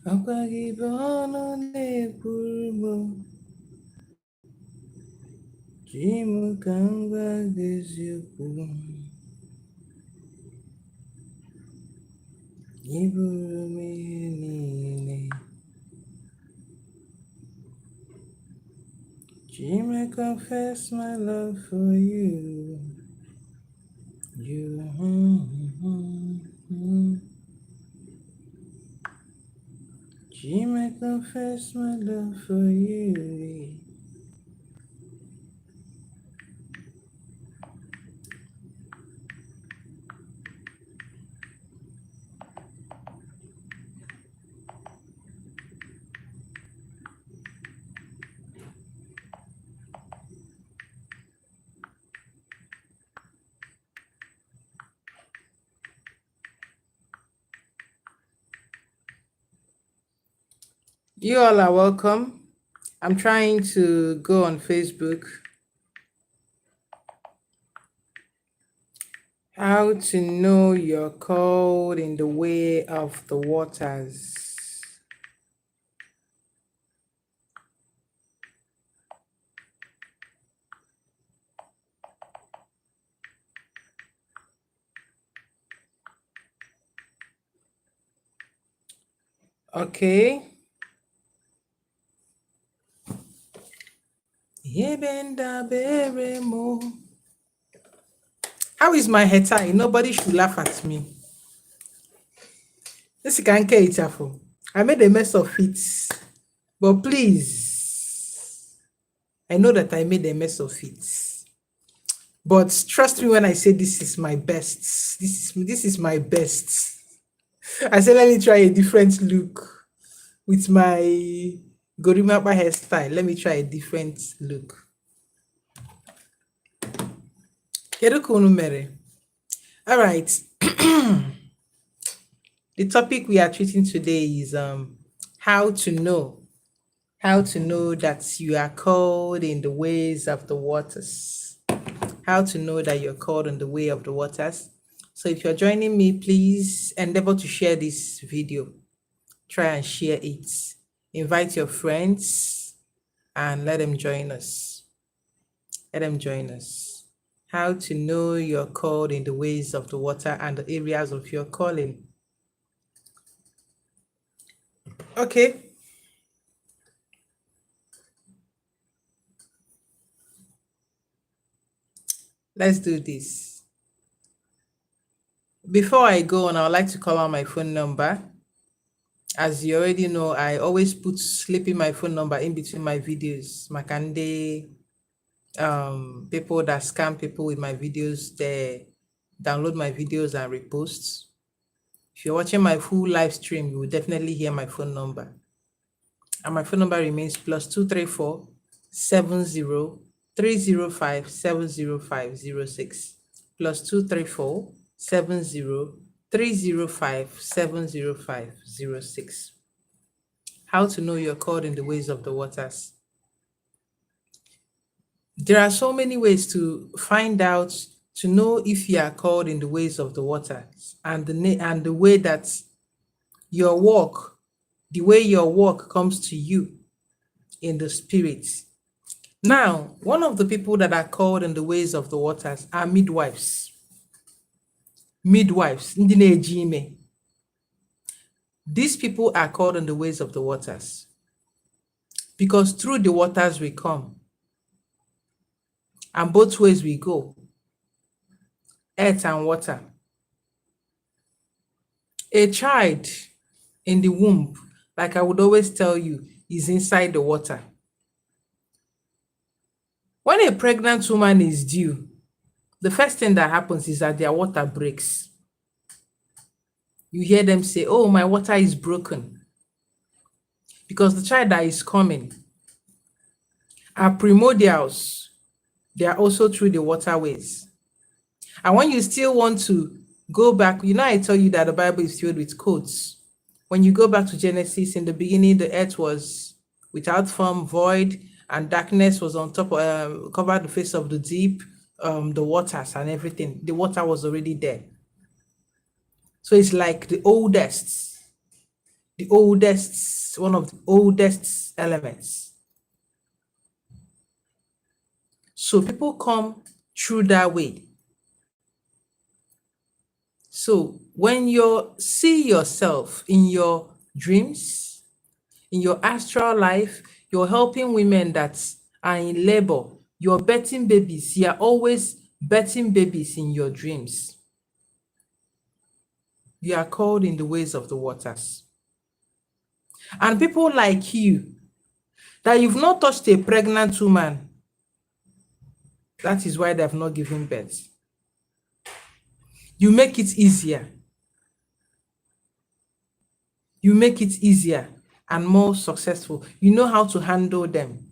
Akwagibono nepurmo Jimu kangwa geziuku Iburu nini Jim, I confess my love for you. You. Jim, I confess my love for you. You all are welcome. I'm trying to go on Facebook. How to know you're called in the way of the waters. Okay. How is my head tie? Nobody should laugh at me. This can get it. I made a mess of it. But please, I know that I made a mess of it. But trust me when I say this is my best. This is my best. I said let me try a different look with my Gorimapa hairstyle. Let me try a different look. All right. The topic we are treating today is how to know that you are called in the ways of the waters. How to know that you're called in the way of the waters. So if you're joining me, please endeavor to share this video. Try and share it. Invite your friends and let them join us. Let them join us. How to know you're called in the ways of the water and the areas of your calling. Okay. Let's do this. Before I go on, I would like to call out my phone number. As you already know, I always slipping my phone number in between my videos. Makande, people that scam people with my videos, they download my videos and repost. If you're watching my full live stream, you will definitely hear my phone number. And my phone number remains +234 70 305 70506. +234 70 305 70506. How to know you're called in the ways of the waters. There are so many ways to find out, to know if you are called in the ways of the waters, and the way that your walk, the way your walk comes to you in the spirit. Now, one of the people that are called in the ways of the waters are midwives. Midwives, ndị na-eji ime. These people are called in the ways of the waters because through the waters we come, and both ways we go, earth and water. A child in the womb, like I would always tell you, is inside the water. When a pregnant woman is due, the first thing that happens is that their water breaks. You hear them say, oh, my water is broken. Because the child that is coming, are primordials. They are also through the waterways. And when you still want to go back, you know, I tell you that the Bible is filled with quotes. When you go back to Genesis, in the beginning, the earth was without form, void, and darkness was on top, covered the face of the deep, the waters and everything. The water was already there. So it's like the oldest. one of the oldest elements. So people come through that way. So when you see yourself in your dreams, in your astral life, you're helping women that are in labor, you're birthing babies, you're always birthing babies in your dreams. You are called in the ways of the waters. And people like you, that you've not touched a pregnant woman, that is why they have not given birth. You make it easier. You make it easier and more successful. You know how to handle them.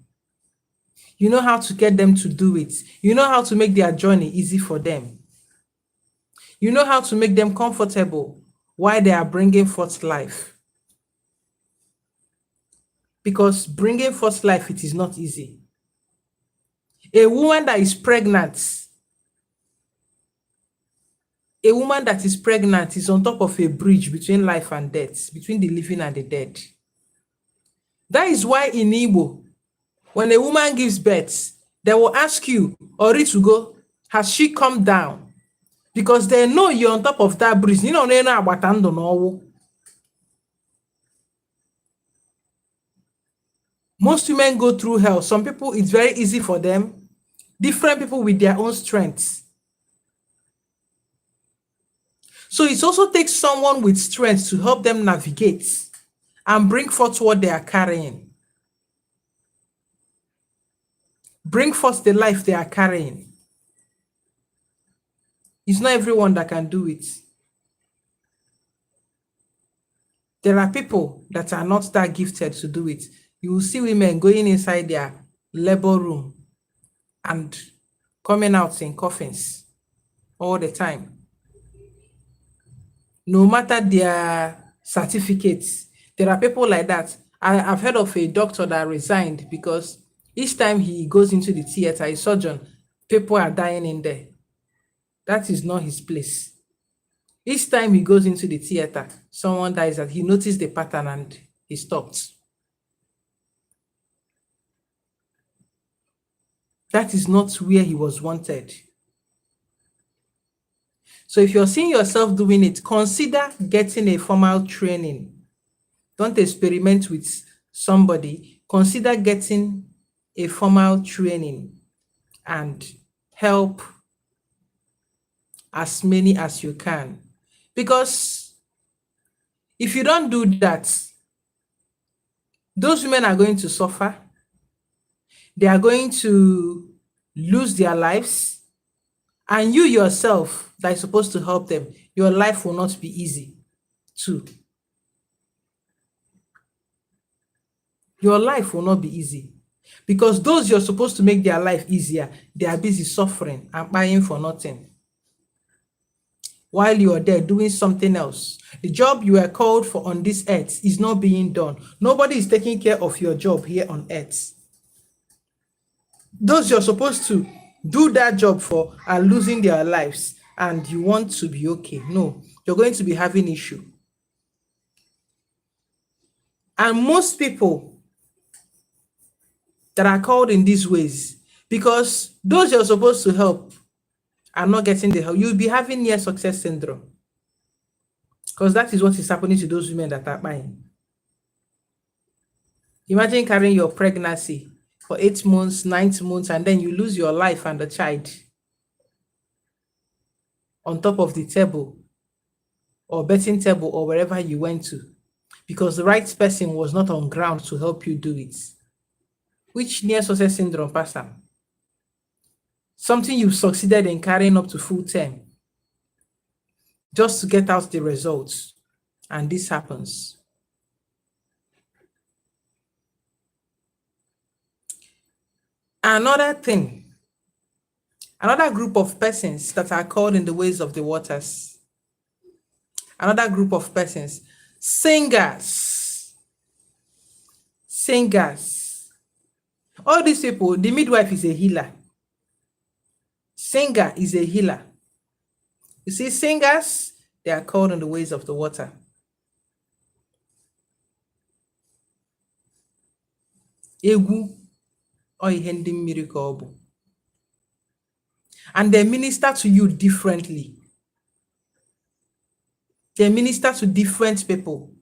You know how to get them to do it. You know how to make their journey easy for them. You know how to make them comfortable while they are bringing forth life. Because bringing forth life, it is not easy. A woman that is pregnant, is on top of a bridge between life and death, between the living and the dead. That is why in Igbo, when a woman gives birth, they will ask you, Oritugo, has she come down? Because they know you're on top of that bridge. You know, most women go through hell. Some people, it's very easy for them. Different people with their own strengths. So it also takes someone with strength to help them navigate and bring forth what they are carrying. Bring forth the life they are carrying. It's not everyone that can do it. There are people that are not that gifted to do it. You will see women going inside their labor room and coming out in coffins all the time. No matter their certificates, there are people like that. I've heard of a doctor that resigned because each time he goes into the theater, a surgeon, people are dying in there. That is not his place. Each time he goes into the theater, someone dies, and he noticed the pattern and he stopped. That is not where he was wanted. So if you're seeing yourself doing it, consider getting a formal training. Don't experiment with somebody. Consider getting a formal training and help as many as you can. Because if you don't do that, those women are going to suffer. They are going to lose their lives. And you yourself that is supposed to help them, your life will not be easy too. Your life will not be easy. Because those you're supposed to make their life easier, they are busy suffering and buying for nothing. While you're there doing something else. The job you are called for on this earth is not being done. Nobody is taking care of your job here on earth. Those you're supposed to do that job for are losing their lives and you want to be okay. No, you're going to be having issue. And most people that are called in these ways, because those you're supposed to help are not getting the help, you'll be having near success syndrome. Because that is what is happening to those women that are buying. Imagine carrying your pregnancy for 8 months, 9 months, and then you lose your life and the child on top of the table or betting table or wherever you went to, because the right person was not on ground to help you do it. Which near success syndrome, Pastor? Something you've succeeded in carrying up to full term just to get out the results, and this happens. Another thing, another group of persons that are called in the ways of the waters. Another group of persons, singers. Singers. All these people, the midwife is a healer. Singer is a healer. You see, singers, they are called in the ways of the water. Egwu or ihe ndị mmiri ka ọ bụ. And they minister to you differently. They minister to different people.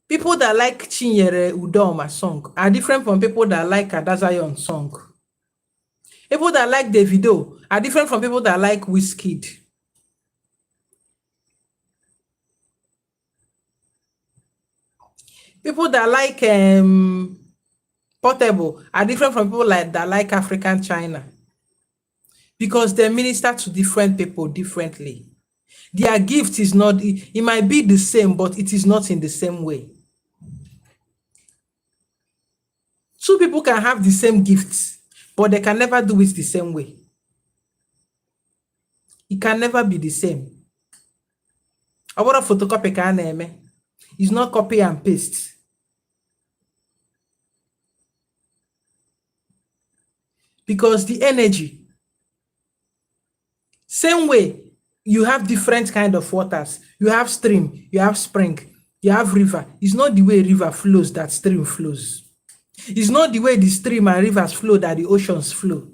People that like Chinyere Udoma song are different from people that like Adazayon song. People that like Davido are different from people that like Wizkid. People that like Portable are different from people that like African China. Because they minister to different people differently. Their gift is not, it might be the same, but it is not in the same way. Two people can have the same gifts, but they can never do it the same way. It can never be the same. Our photocopy can name is not copy and paste. Because the energy, same way, you have different kind of waters. You have stream, you have spring, you have river. It's not the way river flows that stream flows. It's not the way the stream and rivers flow that the oceans flow.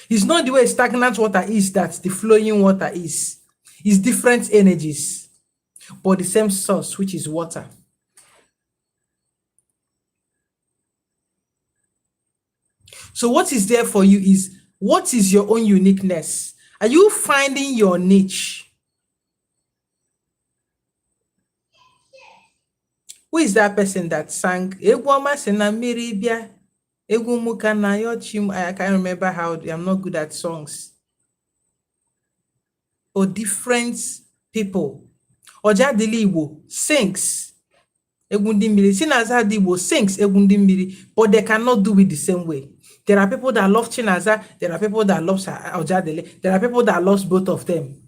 It's not the way stagnant water is that the flowing water is. It's different energies, but the same source, which is water. So what is there for you is, what is your own uniqueness? Are you finding your niche? Who is that person that sang I can't remember how, I'm not good at songs. Or different people. Ojadili Igbo sings Egundimbiri. Chinaza Igbo sings Egundimbiri, but they cannot do it the same way. There are people that love Chinaza, there are people that love Ojadili, there are people that love both of them.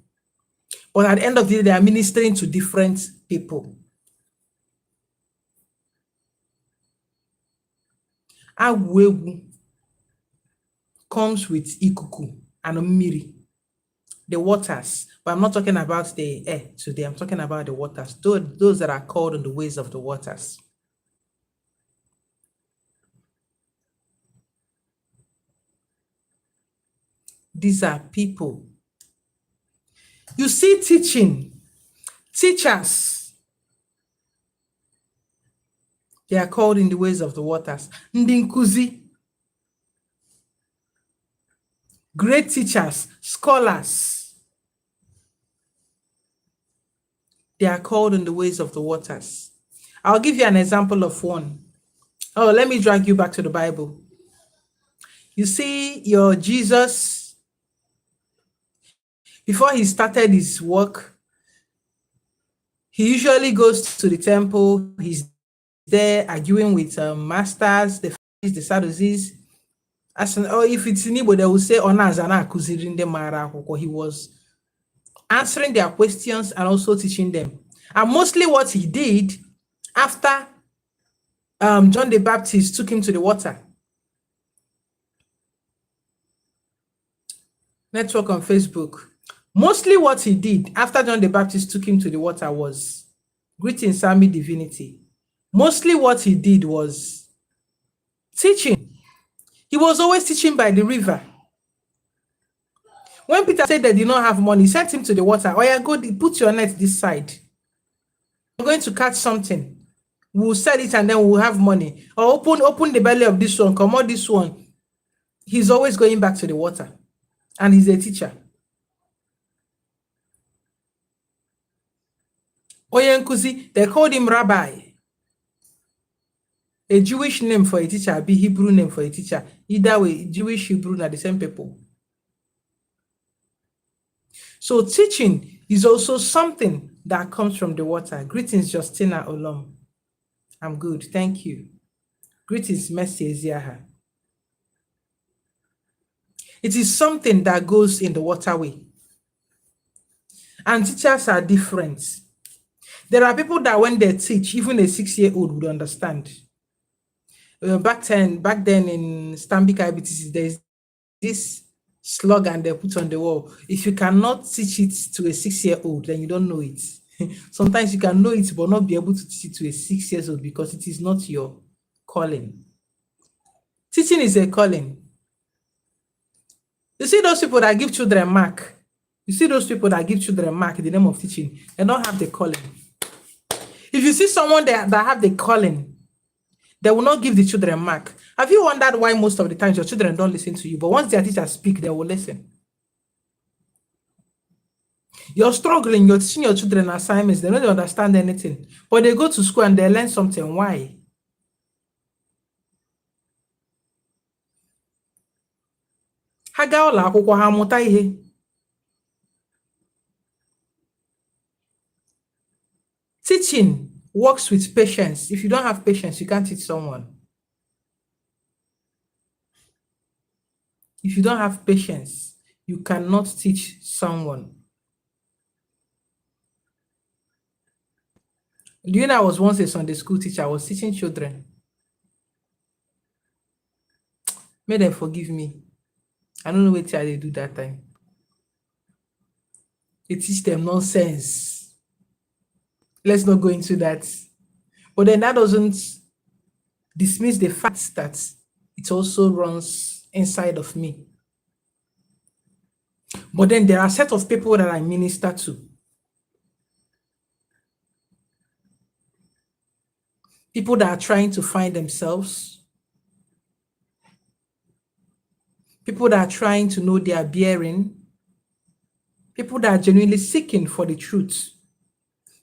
But at the end of the day, they are ministering to different people. Agwegu comes with ikuku and mmiri, the waters. But I'm not talking about the air today. I'm talking about the waters. Those that are called in the ways of the waters. These are people. You see teaching, teachers. They are called in the ways of the waters. Ndinkuzi. Great teachers, scholars. They are called in the ways of the waters. I'll give you an example of one. Oh, let me drag you back to the Bible. You see your Jesus, before he started his work, he usually goes to the temple. He's there arguing with masters, the Pharisees, the Sadducees. Or if it's in Igbo, they will say, he was answering their questions and also teaching them. And mostly what he did after John the Baptist took him to the water. Network on Facebook. Mostly what he did after John the Baptist took him to the water was greeting Sami divinity. Mostly what he did was teaching. He was always teaching by the river. When Peter said they did not have money, he sent him to the water. Oh yeah, go put your net this side. We're going to catch something. We'll sell it and then we'll have money. Or open the belly of this one, come out this one. He's always going back to the water. And he's a teacher. Oyenkuzi, they called him Rabbi. A Jewish name for a teacher, be Hebrew name for a teacher. Either way, Jewish, Hebrew are the same people. So teaching is also something that comes from the water. Greetings, Justina Olom. I'm good, thank you. Greetings, Mercy Eziaha. It is something that goes in the waterway. And teachers are different. There are people that when they teach, even a 6-year-old would understand. Back then in Stanbic IBTC, there's this slogan they put on the wall. If you cannot teach it to a 6-year-old, then you don't know it. Sometimes you can know it, but not be able to teach it to a 6-year-old because it is not your calling. Teaching is a calling. You see those people that give children mark. You see those people that give children mark in the name of teaching, they don't have the calling. If you see someone that have the calling, they will not give the children mark. Have you wondered why most of the times your children don't listen to you, but once their teachers speak, they will listen? You're struggling, you're teaching your children assignments, they don't understand anything, but they go to school and they learn something. Why? Ha gaa ụlọ akwụkwọ ha mụta ihe. Teaching works with patience. If you don't have patience, you can't teach someone. If you don't have patience, you cannot teach someone. Do you know I was once a Sunday school teacher? I was teaching children. May them forgive me. I don't know what they do that time. They teach them nonsense. Let's not go into that. But then that doesn't dismiss the fact that it also runs inside of me. But then there are a set of people that I minister to. People that are trying to find themselves. People that are trying to know their bearing. People that are genuinely seeking for the truth.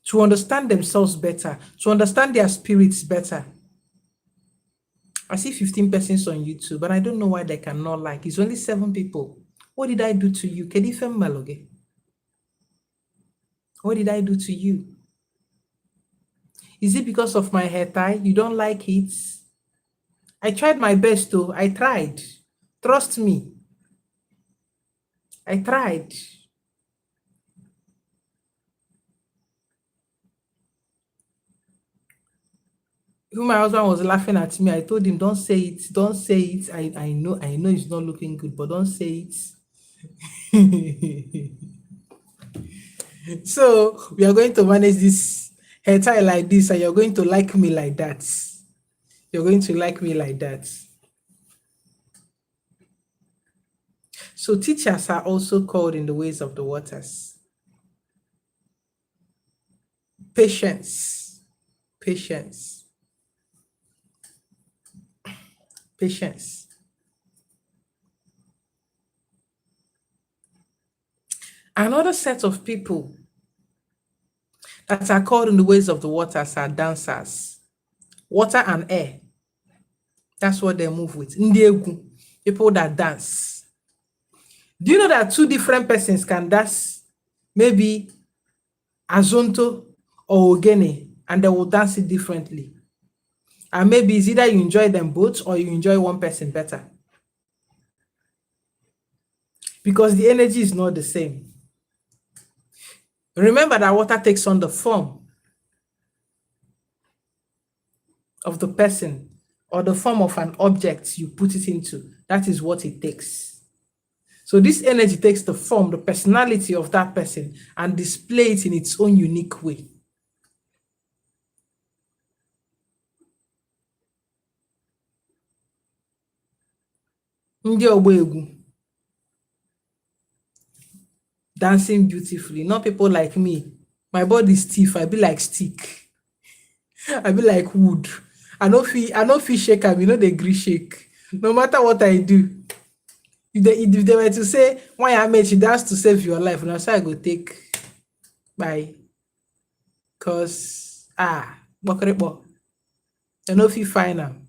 To understand themselves better. To understand their spirits better. I see 15 persons on YouTube, but I don't know why they cannot like. It's only 7 people. What did I do to you? What did I do to you? Is it because of my hair tie? You don't like it? I tried my best though. I tried. Trust me. I tried. My husband was laughing at me. I told him, don't say it. Don't say it. I know it's not looking good, but don't say it. So we are going to manage this hair tie like this, and you're going to like me like that. You're going to like me like that. So teachers are also called in the ways of the waters. Patience. Patience. Patience. Another set of people that are called in the ways of the waters are dancers. Water and air. That's what they move with. Ndiegu, people that dance. Do you know that 2 different persons can dance? Maybe Azonto or Ogene, and they will dance it differently. And maybe it's either you enjoy them both or you enjoy one person better. Because the energy is not the same. Remember that water takes on the form of the person or the form of an object you put it into. That is what it takes. So this energy takes the form, the personality of that person and display it in its own unique way. Dancing beautifully, not people like me. My body is stiff, I be like stick. I be like wood. I no feel shake am, they gree shake. No matter what I do. If they were to say, why I made you dance to save your life, now so I go take by. Cause bokrepo. I no feel fine am.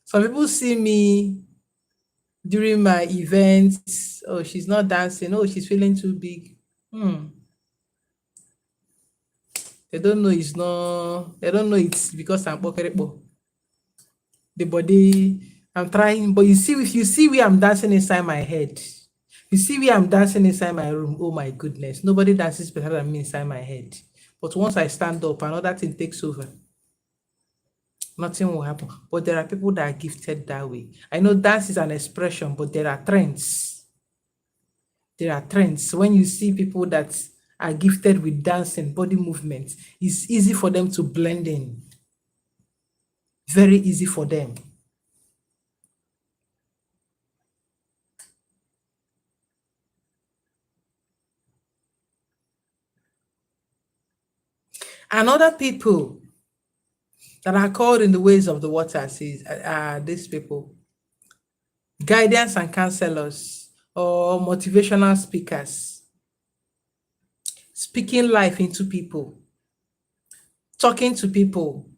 Some people see me during my events. Oh, she's not dancing. Oh, she's feeling too big. They don't know it's because I'm bokrepo. The body, I'm trying, but if you see where I'm dancing inside my head, you see where I'm dancing inside my room, oh my goodness, nobody dances better than me inside my head. But once I stand up, another thing takes over. Nothing will happen. But there are people that are gifted that way. I know dance is an expression, but there are trends. There are trends. When you see people that are gifted with dancing, body movement, it's easy for them to blend in. Very easy for them. And other people that are called in the ways of the waters are these people, guidance and counselors or motivational speakers, speaking life into people, talking to people.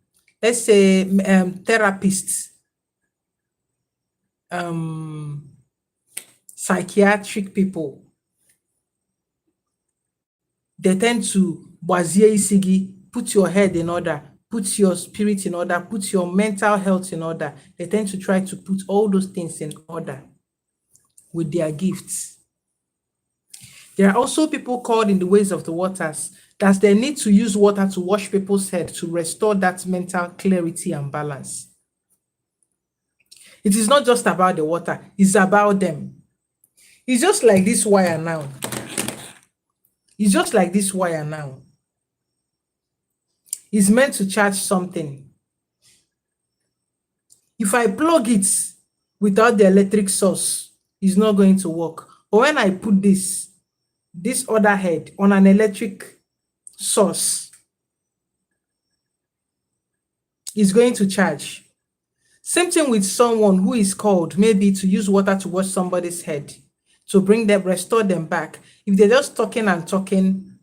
Let's say therapists, psychiatric people. They tend to wazie isigi, put your head in order, put your spirit in order, put your mental health in order. They tend to try to put all those things in order with their gifts. There are also people called in the ways of the waters that they need to use water to wash people's head to restore that mental clarity and balance. It is not just about the water, it's about them. It's just like this wire now. It's just like this wire now. It's meant to charge something. If I plug it without the electric source, it's not going to work. But when I put this other head on an electric source, it's going to charge. Same thing with someone who is called maybe to use water to wash somebody's head, to bring them, restore them back. If they're just talking and talking,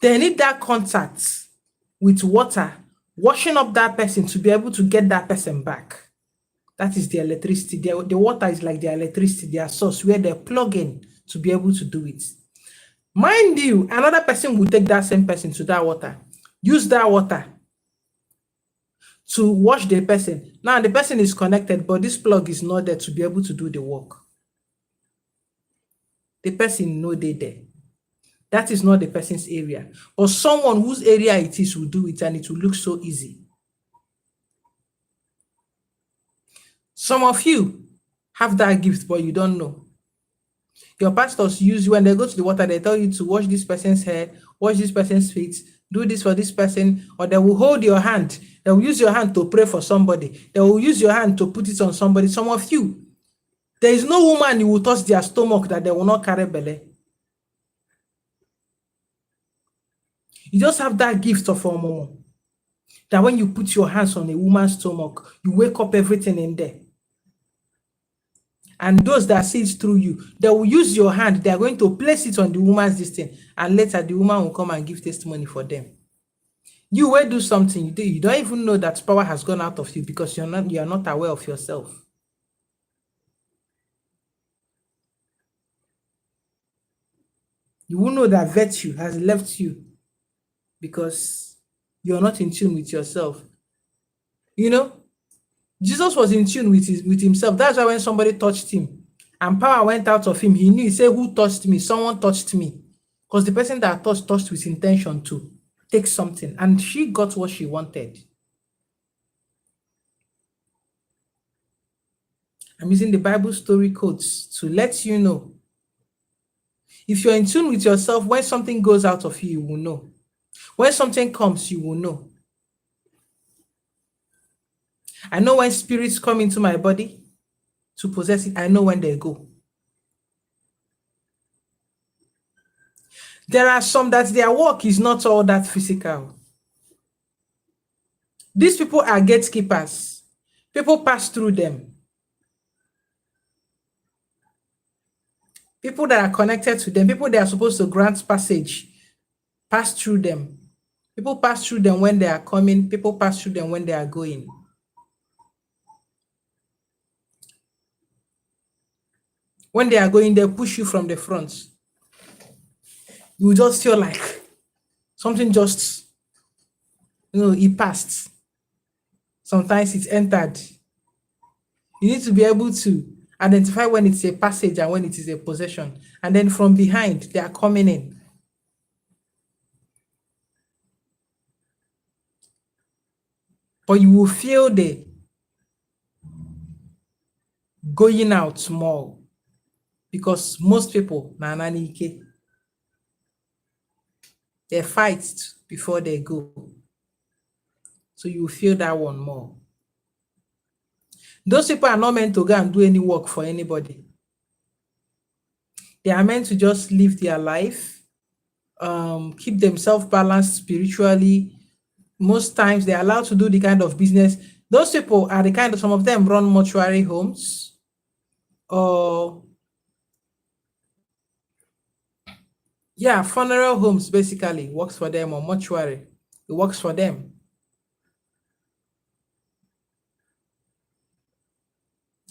they need that contact with water, washing up that person to be able to get that person back. That is the electricity. The water is like the electricity, their source, where they plug in to be able to do it. Mind you, another person will take that same person to that water, use that water to wash the person. Now the person is connected, but this plug is not there to be able to do the work. The person no dey there. That is not the person's area. But someone whose area it is will do it, and it will look so easy. Some of you have that gift, but you don't know. Your pastors use you when they go to the water, they tell you to wash this person's hair, wash this person's feet, do this for this person, or they will hold your hand. They will use your hand to pray for somebody. They will use your hand to put it on somebody. Some of you, there is no woman you will touch their stomach that they will not carry belly. You just have that gift of a moment that when you put your hands on a woman's stomach, you wake up everything in there. And those that see it through you, they will use your hand. They are going to place it on the woman's distance, and later the woman will come and give testimony for them. You will do something you do. You don't even know that power has gone out of you because you are not aware of yourself. You will know that virtue has left you because you're not in tune with yourself. You know, Jesus was in tune with himself. That's why when somebody touched him and power went out of him, he knew. He said, "Who touched me? Someone touched me." Because the person that touched with intention to take something, and she got what she wanted. I'm using the Bible story quotes to let you know. If you're in tune with yourself, when something goes out of you, you will know. When something comes, you will know. I know when spirits come into my body to possess it. I know when they go. There are some that their work is not all that physical. These people are gatekeepers. People pass through them. People that are connected to them, people that are supposed to grant passage, pass through them. People pass through them when they are coming. People pass through them when they are going. When they are going, they push you from the front. You will just feel like something just, it passed. Sometimes it's entered. You need to be able to identify when it's a passage and when it is a possession. And then from behind, they are coming in. But you will feel the going out small because most people, na nanike. They fight before they go. So you feel that one more. Those people are not meant to go and do any work for anybody. They are meant to just live their life, keep themselves balanced spiritually. Most times they're allowed to do the kind of business. Those people are the kind of, some of them run mortuary homes, or yeah, funeral homes basically works for them, or mortuary. It works for them.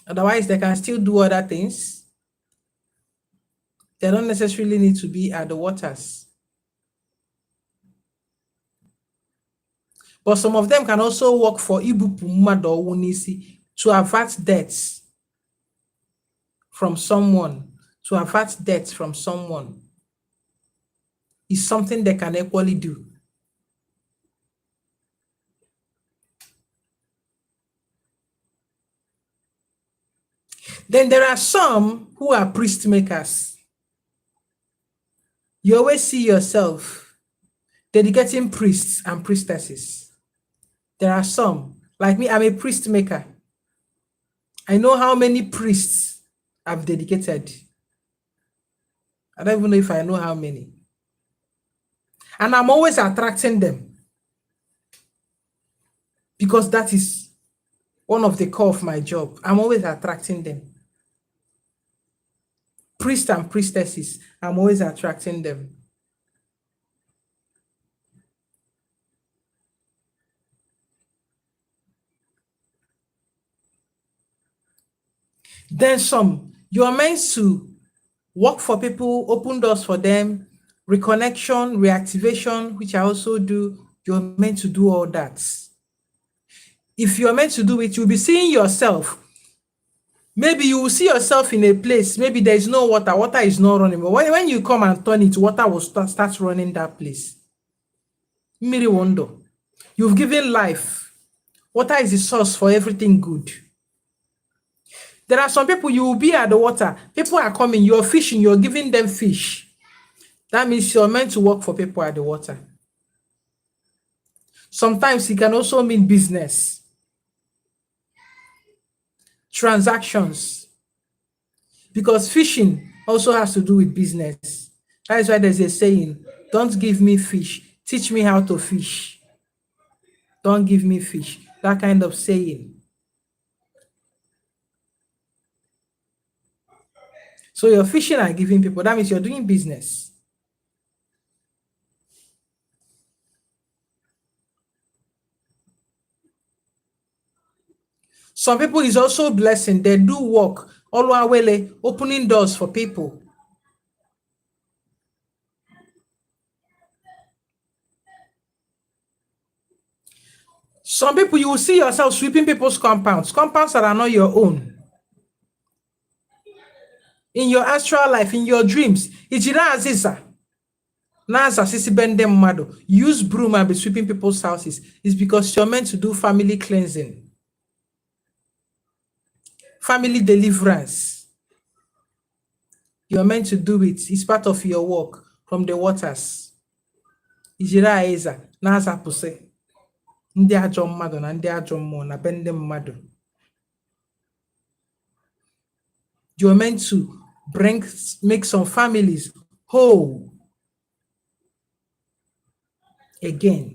Otherwise, they can still do other things. They don't necessarily need to be at the waters. But some of them can also work for Ibupu Mmadụ Ọnwụ n'isi, to avert debts from someone. To avert debts from someone is something they can equally do. Then there are some who are priest makers. You always see yourself dedicating priests and priestesses. There are some, like me, I'm a priest maker. I know how many priests I've dedicated. I don't even know if I know how many. And I'm always attracting them, because that is one of the core of my job. I'm always attracting them. Priests and priestesses, I'm always attracting them. Then some, you are meant to work for people, open doors for them, reconnection, reactivation, which I also do. You're meant to do all that. If you're meant to do it, you'll be seeing yourself. Maybe you will see yourself in a place, maybe there is no water, water is not running, but when you come and turn it, water will start running that place. Miri wonder. You've given life. Water is the source for everything good. There are some people, you will be at the water. People are coming, you're fishing, you're giving them fish. That means you're meant to work for people at the water. Sometimes it can also mean business, transactions, because fishing also has to do with business. That is why there's a saying, don't give me fish, teach me how to fish. Don't give me fish. That kind of saying. So you're fishing and giving people, that means you're doing business. Some people is also blessing. They do work, Oluwawele, opening doors for people. Some people, you will see yourself sweeping people's compounds that are not your own. In your astral life, in your dreams, Ijira Aziza, Naza Sisi Bende Mmadu, use broom and be sweeping people's houses. It's because you're meant to do family cleansing, family deliverance. You're meant to do it. It's part of your work from the waters. Ijira Aziza, Naza Puse. Ndị ajọ mmadụ na ndị ajọ mmụọ na be ndị mmadụ. You're meant to make some families whole again.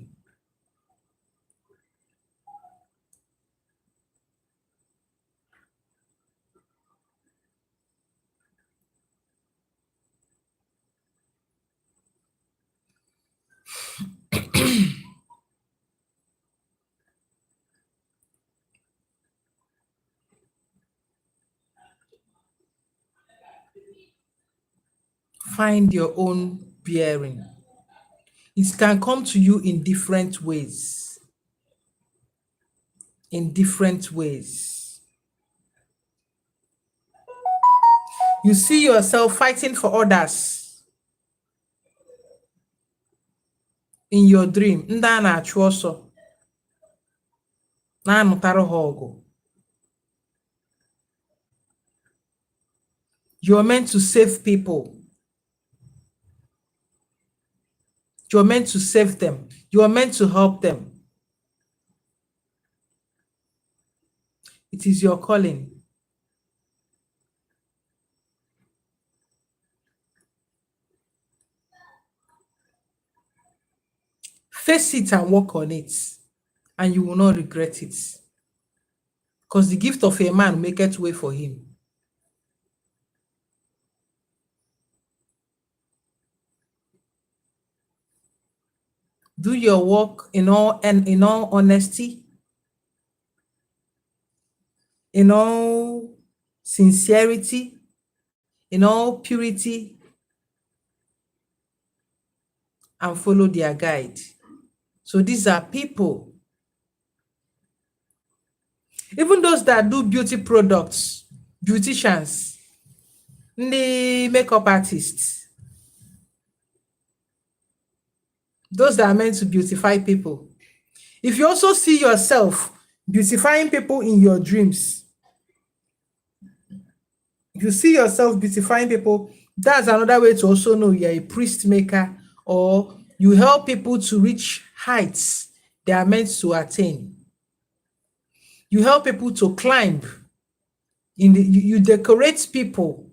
Find your own bearing. It can come to you in different ways. In different ways. You see yourself fighting for others. In your dream, ndị a na-achụ ọsọ na-anụtara ha ọgụ. You're meant to save people. You're meant to save them. You are meant to help them. It is your calling. Face it and work on it, and you will not regret it. Because the gift of a man maketh way for him. Do your work in all honesty, in all sincerity, in all purity, and follow their guide. So these are people, even those that do beauty products, beauticians, the makeup artists, those that are meant to beautify people. If you also see yourself beautifying people in your dreams, if you see yourself beautifying people, that's another way to also know you're a priest maker, or you help people to reach heights they are meant to attain. You help people to climb. You decorate people.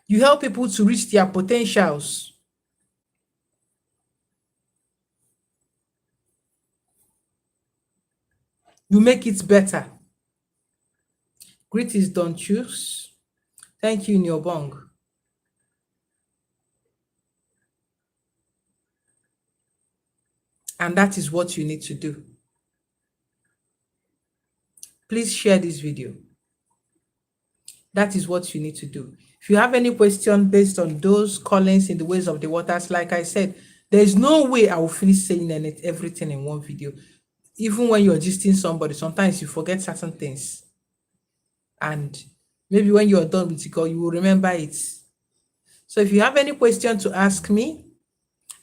You help people to reach their potentials. You make it better. Great is don't choose. Thank you, Nyobong. And that is what you need to do. Please share this video. That is what you need to do. If you have any question based on those callings in the ways of the waters, like I said, there is no way I will finish saying everything in one video. Even when you're gisting somebody, sometimes you forget certain things. And maybe when you're done with the call, you will remember it. So if you have any question to ask me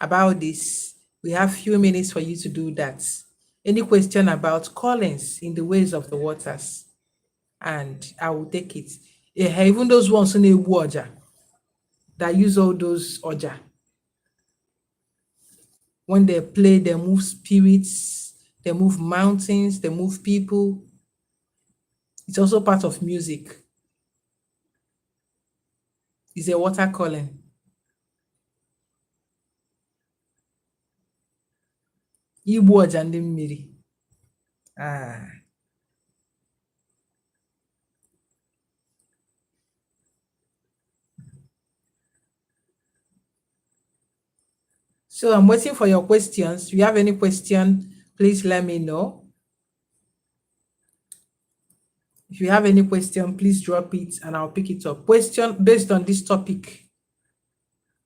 about this, we have few minutes for you to do that. Any question about callings in the ways of the waters, and I will take it. Even those ones in a water that use all those oja. When they play, they move spirits, they move mountains, they move people. It's also part of music. It's a water calling. Igbu ọja ndị mmiri. So I'm waiting for your questions. If you have any question, please let me know. If you have any question, please drop it and I'll pick it up. Question based on this topic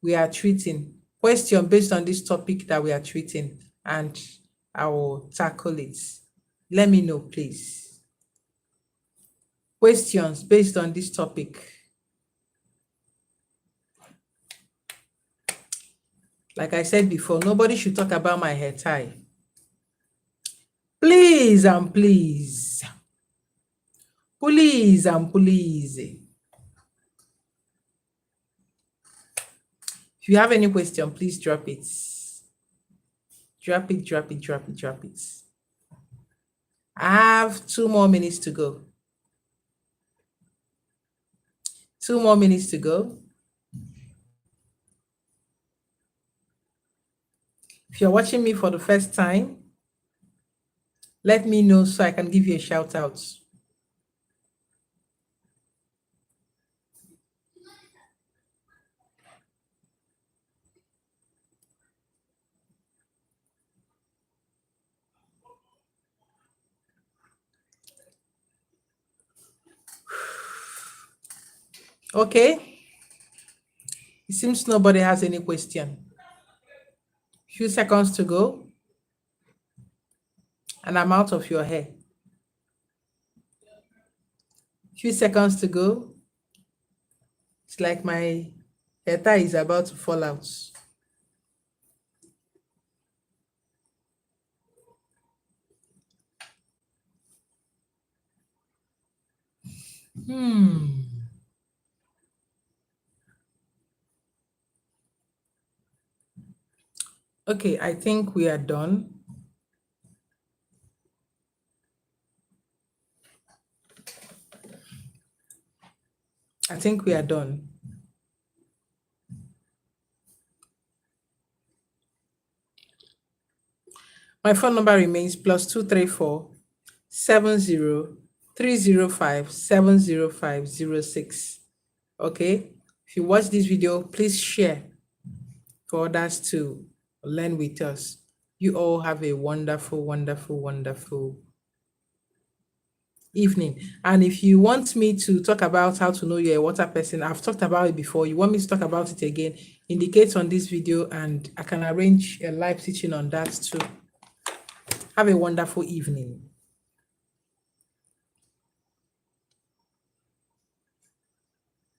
we are treating. Question based on this topic that we are treating, and I will tackle it. Let me know, please. Questions based on this topic. Like I said before, nobody should talk about my hair tie. Please and please. Please and please. If you have any question, please drop it. Drop it, drop it, drop it, drop it. I have 2 more minutes to go. 2 more minutes to go. If you're watching me for the first time, let me know so I can give you a shout out. Okay. It seems nobody has any question. Few seconds to go. And I'm out of your hair. Few seconds to go. It's like my hair tie is about to fall out. Okay, I think we are done. I think we are done. My phone number remains +234 70 305 70506. Okay. If you watch this video, please share for others to learn with us. You all have a wonderful, wonderful, wonderful evening. And if you want me to talk about how to know you're a water person, I've talked about it before. You want me to talk about it again, indicate on this video and I can arrange a live teaching on that too. Have a wonderful evening.